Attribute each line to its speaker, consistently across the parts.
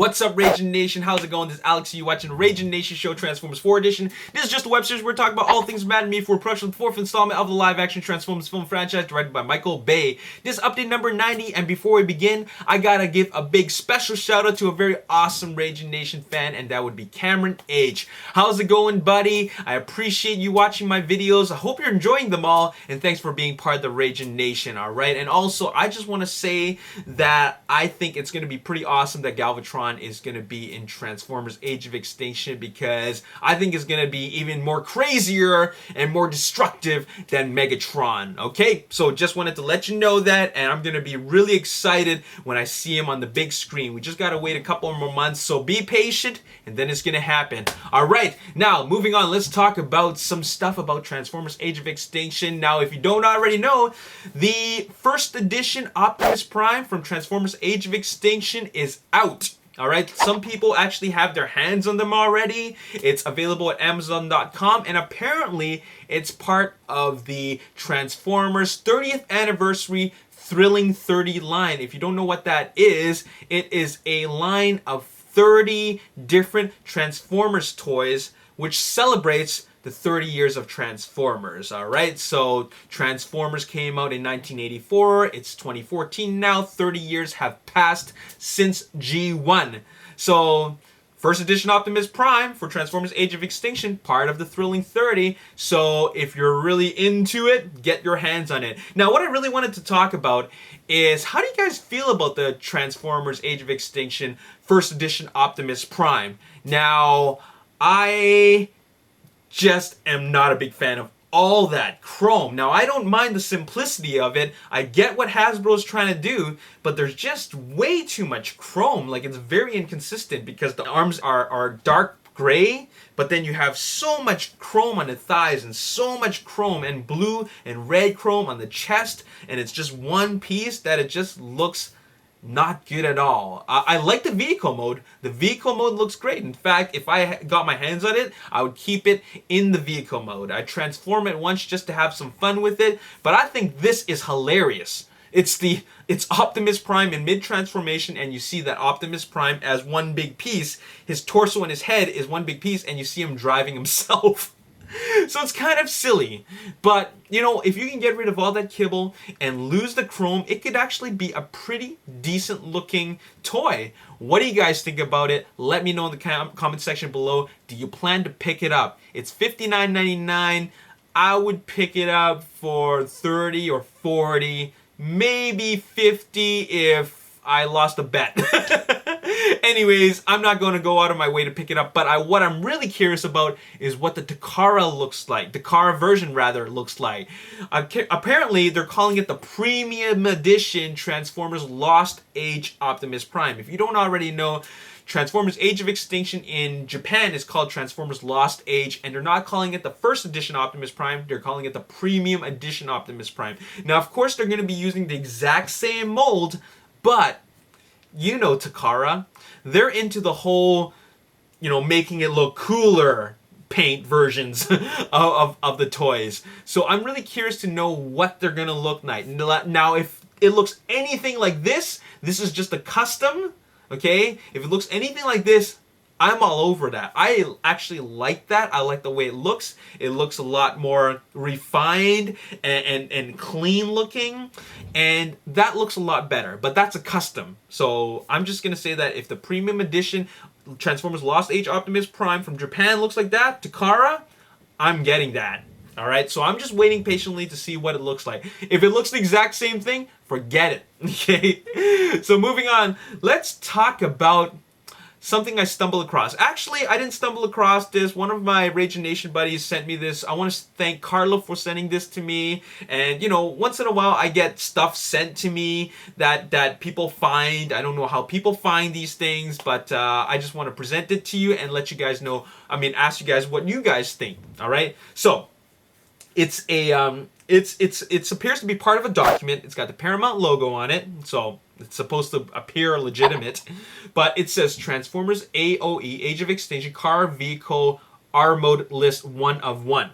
Speaker 1: What's up, Ragin Nation? How's it going? This is Alex. You watching Ragin Nation Show Transformers 4 Edition. This is just a web series where we're talking about all things Mad Me for production of the 4th installment of the live-action Transformers film franchise directed by Michael Bay. This is update number 90, and before we begin, I gotta give a big special shout out to a very awesome Ragin Nation fan, and that would be Cameron H. How's it going, buddy? I appreciate you watching my videos. I hope you're enjoying them all, and thanks for being part of the Ragin Nation, alright? And also, I just want to say that I think it's gonna be pretty awesome that Galvatron is going to be in Transformers Age of Extinction, because I think it's going to be even more crazier and more destructive than Megatron. Okay, so just wanted to let you know that, and I'm going to be really excited when I see him on the big screen. We just got to wait a couple more months, so be patient and then it's going to happen. Alright, now moving on, let's talk about some stuff about Transformers Age of Extinction. Now, if you don't already know, the first edition Optimus Prime from Transformers Age of Extinction is out. Alright, some people actually have their hands on them already. It's available at Amazon.com, and apparently it's part of the Transformers 30th Anniversary Thrilling 30 line. If you don't know what that is, it is a line of 30 different Transformers toys which celebrates the 30 years of Transformers, alright? So, Transformers came out in 1984, it's 2014 now, 30 years have passed since G1. So, first edition Optimus Prime for Transformers Age of Extinction, part of the Thrilling 30, so if you're really into it, get your hands on it. Now, what I really wanted to talk about is, how do you guys feel about the Transformers Age of Extinction first edition Optimus Prime? Now, I just am not a big fan of all that chrome. Now, I don't mind the simplicity of it. I get what Hasbro's trying to do, but there's just way too much chrome. Like, it's very inconsistent because the arms are dark gray, but then you have so much chrome on the thighs and so much chrome and blue and red chrome on the chest, and it's just one piece that it just looks not good at all. I like the vehicle mode. The vehicle mode looks great. In fact, if I got my hands on it, I would keep it in the vehicle mode. I transform it once just to have some fun with it, but I think this is hilarious. It's Optimus Prime in mid-transformation, and you see that Optimus Prime as one big piece. His torso and his head is one big piece, and you see him driving himself. So it's kind of silly, but you know, if you can get rid of all that kibble and lose the chrome, it could actually be a pretty decent looking toy. What do you guys think about it? Let me know in the comment section below. Do you plan to pick it up? It's $59.99. I would pick it up for $30 or $40, maybe $50 if I lost a bet. Anyways, I'm not going to go out of my way to pick it up, but what I'm really curious about is what the Takara looks like. Takara version, rather, looks like. Apparently, they're calling it the Premium Edition Transformers Lost Age Optimus Prime. If you don't already know, Transformers Age of Extinction in Japan is called Transformers Lost Age, and they're not calling it the first edition Optimus Prime, they're calling it the Premium Edition Optimus Prime. Now, of course, they're going to be using the exact same mold, but you know Takara, they're into the whole, you know, making it look cooler paint versions of the toys. So I'm really curious to know what they're going to look like. Now, if it looks anything like this is just a custom, okay? If it looks anything like this, I'm all over that. I actually like that. I like the way it looks. It looks a lot more refined and clean looking, and that looks a lot better, but that's a custom. So I'm just going to say that if the Premium Edition Transformers Lost Age Optimus Prime from Japan looks like that, Takara, I'm getting that. Alright, so I'm just waiting patiently to see what it looks like. If it looks the exact same thing, forget it. Okay? So moving on, let's talk about something I stumbled across. Actually, I didn't stumble across this. One of my Ragin Nation buddies sent me this. I want to thank Carlo for sending this to me. And, you know, once in a while I get stuff sent to me that people find. I don't know how people find these things, but I just want to present it to you and let you guys know, ask you guys what you guys think. Alright? So, it's a, it appears to be part of a document. It's got the Paramount logo on it, so it's supposed to appear legitimate. But it says Transformers AOE Age of Extinction Car Vehicle R Mode List 1 of 1.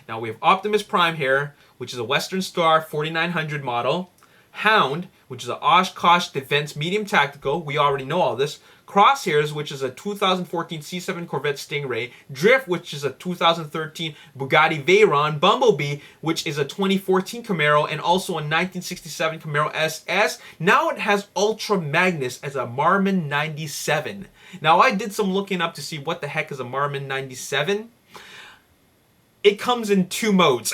Speaker 1: Now we have Optimus Prime here, which is a Western Star 4900 model. Hound, which is an Oshkosh Defense Medium Tactical. We already know all this. Crosshairs, which is a 2014 C7 Corvette Stingray. Drift, which is a 2013 Bugatti Veyron. Bumblebee, which is a 2014 Camaro, and also a 1967 Camaro SS. Now it has Ultra Magnus as a Marmon 97. Now I did some looking up to see what the heck is a Marmon 97. It comes in two modes.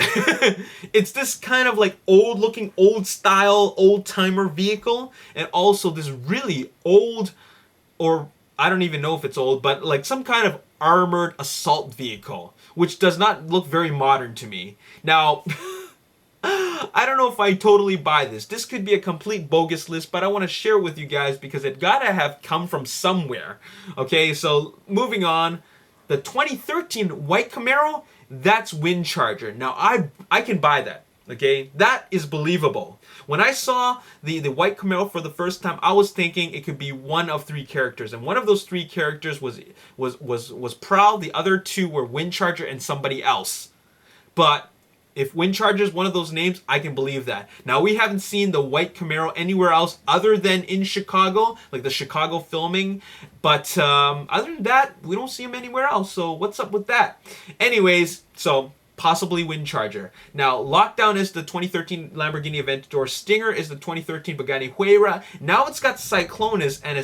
Speaker 1: It's this kind of like old looking, old style, old timer vehicle, and also this really old, or I don't even know if it's old, but like some kind of armored assault vehicle, which does not look very modern to me. Now, I don't know if I totally buy this. This could be a complete bogus list, but I want to share with you guys because it gotta have come from somewhere. Okay, so moving on. The 2013 white Camaro, that's Windcharger. Now, I can buy that, okay? That is believable. When I saw the white Camaro for the first time, I was thinking it could be one of three characters. And one of those three characters was Prowl. The other two were Windcharger and somebody else. But if Windcharger is one of those names, I can believe that. Now, we haven't seen the white Camaro anywhere else other than in Chicago, like the Chicago filming. But other than that, we don't see him anywhere else. So what's up with that? Anyways, so possibly Windcharger. Now, Lockdown is the 2013 Lamborghini Aventador. Stinger is the 2013 Bugatti Huayra. Now it's got Cyclonus and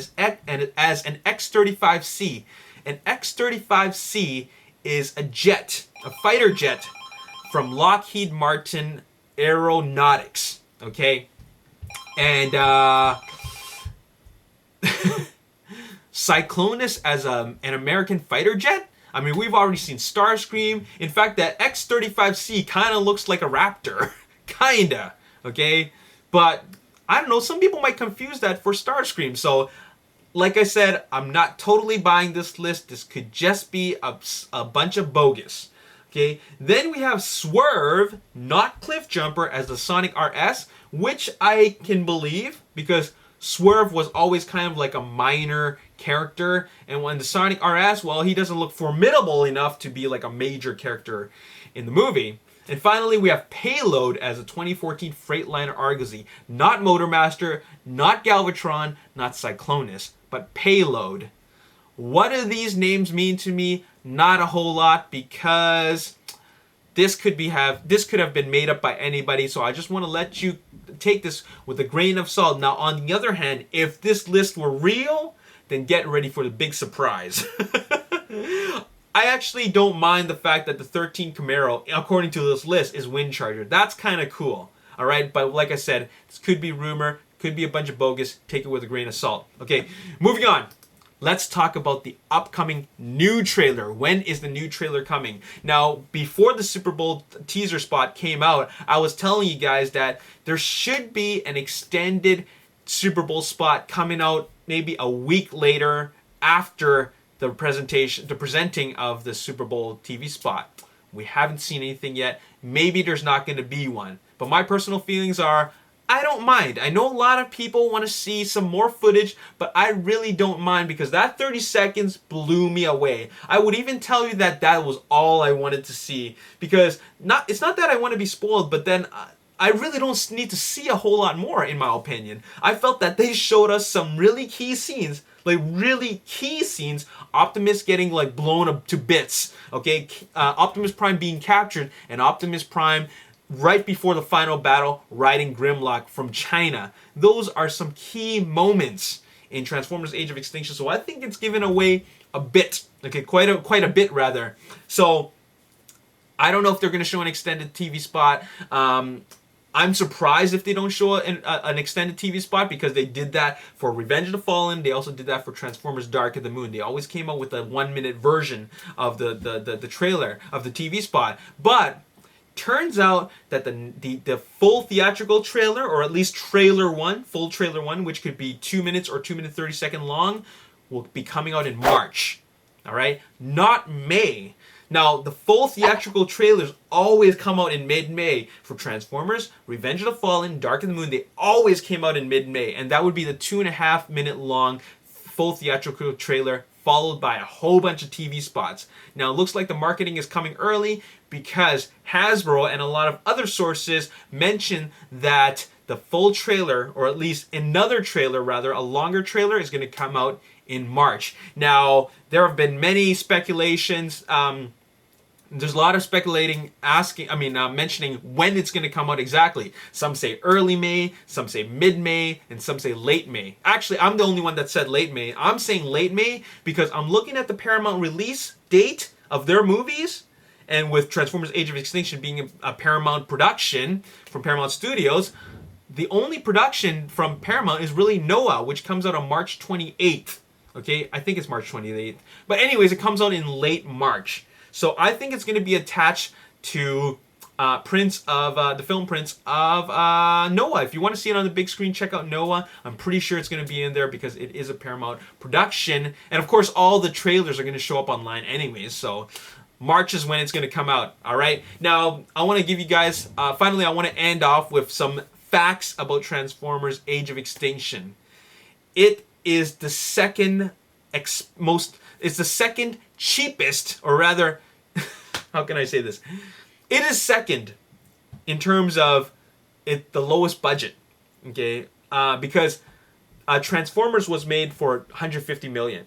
Speaker 1: as an X-35C. An X-35C is a jet, a fighter jet, from Lockheed Martin Aeronautics, okay? And Cyclonus as an American fighter jet? I mean, we've already seen Starscream. In fact, that X-35C kind of looks like a Raptor. Kinda, okay? But, I don't know, some people might confuse that for Starscream. So, like I said, I'm not totally buying this list. This could just be a bunch of bogus. Okay, then we have Swerve, not Cliffjumper, as the Sonic RS, which I can believe because Swerve was always kind of like a minor character, and when the Sonic RS, well, he doesn't look formidable enough to be like a major character in the movie. And finally, we have Payload as a 2014 Freightliner Argosy, not Motormaster, not Galvatron, not Cyclonus, but Payload. What do these names mean to me? Not a whole lot, because this could have been made up by anybody. So I just want to let you take this with a grain of salt. Now, on the other hand, if this list were real, then get ready for the big surprise. I actually don't mind the fact that the 13 Camaro, according to this list, is Windcharger. That's kind of cool. All right, but like I said, this could be rumor, could be a bunch of bogus. Take it with a grain of salt. Okay, moving on. Let's talk about the upcoming new trailer. When is the new trailer coming? Now, before the Super Bowl teaser spot came out, I was telling you guys that there should be an extended Super Bowl spot coming out maybe a week later after the presenting of the Super Bowl TV spot. We haven't seen anything yet. Maybe there's not going to be one. But my personal feelings are, I don't mind. I know a lot of people want to see some more footage, but I really don't mind because that 30 seconds blew me away. I would even tell you that that was all I wanted to see because it's not that I want to be spoiled, but then I really don't need to see a whole lot more, in my opinion. I felt that they showed us some really key scenes, Optimus getting like blown up to bits, okay? Optimus Prime being captured, and Optimus Prime right before the final battle, riding Grimlock from China. Those are some key moments in Transformers Age of Extinction, so I think it's given away a bit, okay, quite a bit rather. So I don't know if they're going to show an extended TV spot. I'm surprised if they don't show an extended TV spot because they did that for Revenge of the Fallen. They also did that for Transformers Dark of the Moon. They always came out with a 1-minute version of the trailer of the TV spot, but turns out that the full theatrical trailer, or at least full trailer 1, which could be 2 minutes or 2 minute 30 second long, will be coming out in March. All right, not May. Now, the full theatrical trailers always come out in mid-May for Transformers, Revenge of the Fallen, Dark of the Moon. They always came out in mid-May, and that would be the 2.5 minute long full theatrical trailer followed by a whole bunch of TV spots. Now, it looks like the marketing is coming early because Hasbro and a lot of other sources mention that the full trailer, or at least another trailer rather, a longer trailer, is going to come out in March. Now, there have been many speculations. There's a lot of mentioning when it's going to come out exactly. Some say early May, some say mid-May, and some say late May. Actually, I'm the only one that said late May. I'm saying late May because I'm looking at the Paramount release date of their movies, and with Transformers Age of Extinction being a Paramount production from Paramount Studios, the only production from Paramount is really Noah, which comes out on March 28th. Okay, I think it's March 28th. But anyways, it comes out in late March. So I think it's going to be attached to the film Prince of Noah. If you want to see it on the big screen, check out Noah. I'm pretty sure it's going to be in there because it is a Paramount production. And of course, all the trailers are going to show up online anyways. So March is when it's going to come out. All right. Now, I want to give you guys, finally, I want to end off with some facts about Transformers Age of Extinction. It is the second cheapest, or rather, how can I say this? It is second in terms of the lowest budget, okay? Because Transformers was made for 150 million.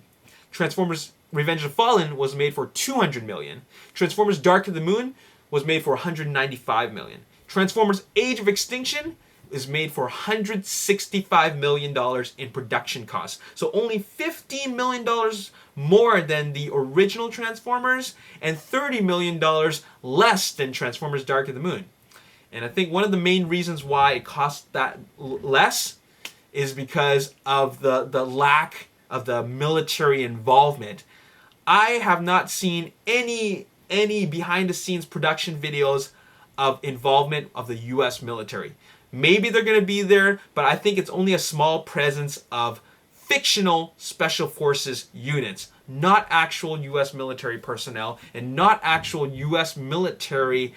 Speaker 1: Transformers Revenge of the Fallen was made for 200 million. Transformers Dark of the Moon was made for 195 million. Transformers Age of Extinction is made for $165 million in production costs. So only $15 million more than the original Transformers and $30 million less than Transformers Dark of the Moon. And I think one of the main reasons why it costs that less is because of the lack of the military involvement. I have not seen any behind the scenes production videos of involvement of the US military. Maybe they're going to be there, but I think it's only a small presence of fictional special forces units, not actual US military personnel and not actual US military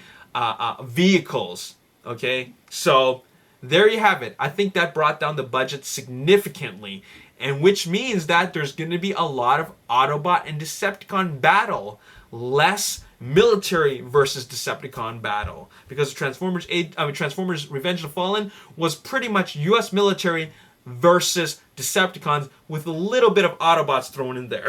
Speaker 1: vehicles. Okay, so there you have it. I think that brought down the budget significantly, and which means that there's going to be a lot of Autobot and Decepticon battle, less military versus Decepticon battle, because Transformers Revenge of the Fallen was pretty much US military versus Decepticons with a little bit of Autobots thrown in there.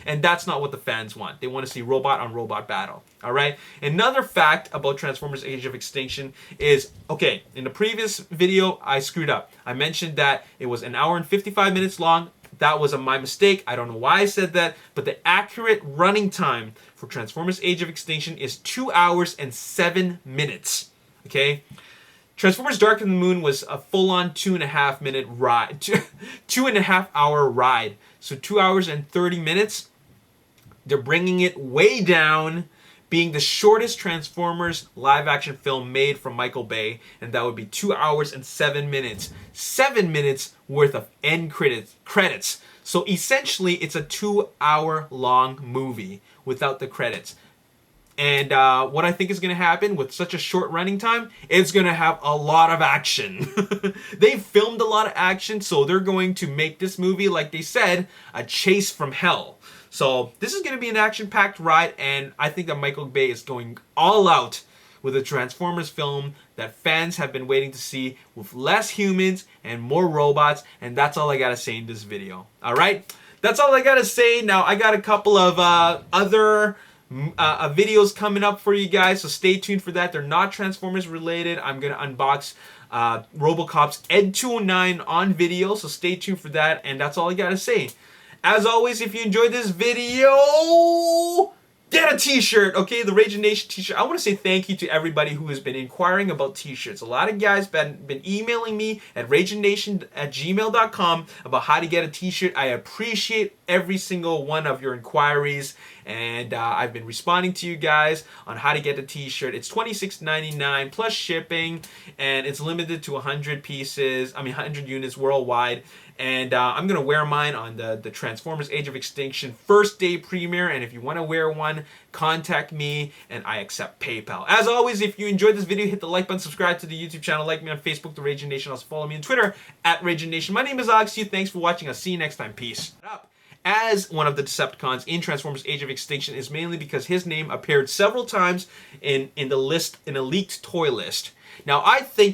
Speaker 1: And that's not what the fans want. They want to see robot on robot battle. All right. Another fact about Transformers Age of Extinction is, okay, in the previous video I screwed up. I mentioned that it was 1 hour and 55 minutes long. That was my mistake. I don't know why I said that, but the accurate running time for Transformers Age of Extinction is 2 hours and 7 minutes. Okay? Transformers Dark of the Moon was a full-on 2.5 minute ride. 2.5 hour ride. So 2 hours and 30 minutes. They're bringing it way down, being the shortest Transformers live-action film made from Michael Bay, and that would be 2 hours and 7 minutes. 7 minutes worth of end credits. So essentially, it's a 2 hour long movie without the credits. And what I think is going to happen with such a short running time, it's going to have a lot of action. They filmed a lot of action, so they're going to make this movie, like they said, a chase from hell. So this is going to be an action-packed ride, and I think that Michael Bay is going all out with a Transformers film that fans have been waiting to see, with less humans and more robots, and that's all I got to say in this video. All right? That's all I got to say. Now, I got a couple of other videos coming up for you guys, so stay tuned for that. They're not Transformers related. I'm going to unbox RoboCop's Ed 209 on video, so stay tuned for that, and that's all I got to say. As always, if you enjoyed this video, get a t-shirt, okay? The Ragin Nation t-shirt. I want to say thank you to everybody who has been inquiring about t-shirts. A lot of guys been emailing me at raginnation@gmail.com about how to get a t-shirt. I appreciate every single one of your inquiries, and I've been responding to you guys on how to get a t-shirt. It's $26.99 plus shipping, and it's limited to 100 units worldwide. And I'm going to wear mine on the Transformers Age of Extinction first day premiere. And if you want to wear one, contact me and I accept PayPal. As always, if you enjoyed this video, hit the like button, subscribe to the YouTube channel, like me on Facebook, The Ragin Nation. Also follow me on Twitter at Ragin Nation. My name is Oxy. Thanks for watching. I'll see you next time. Peace. As one of the Decepticons in Transformers Age of Extinction is mainly because his name appeared several times in a leaked toy list. Now, I think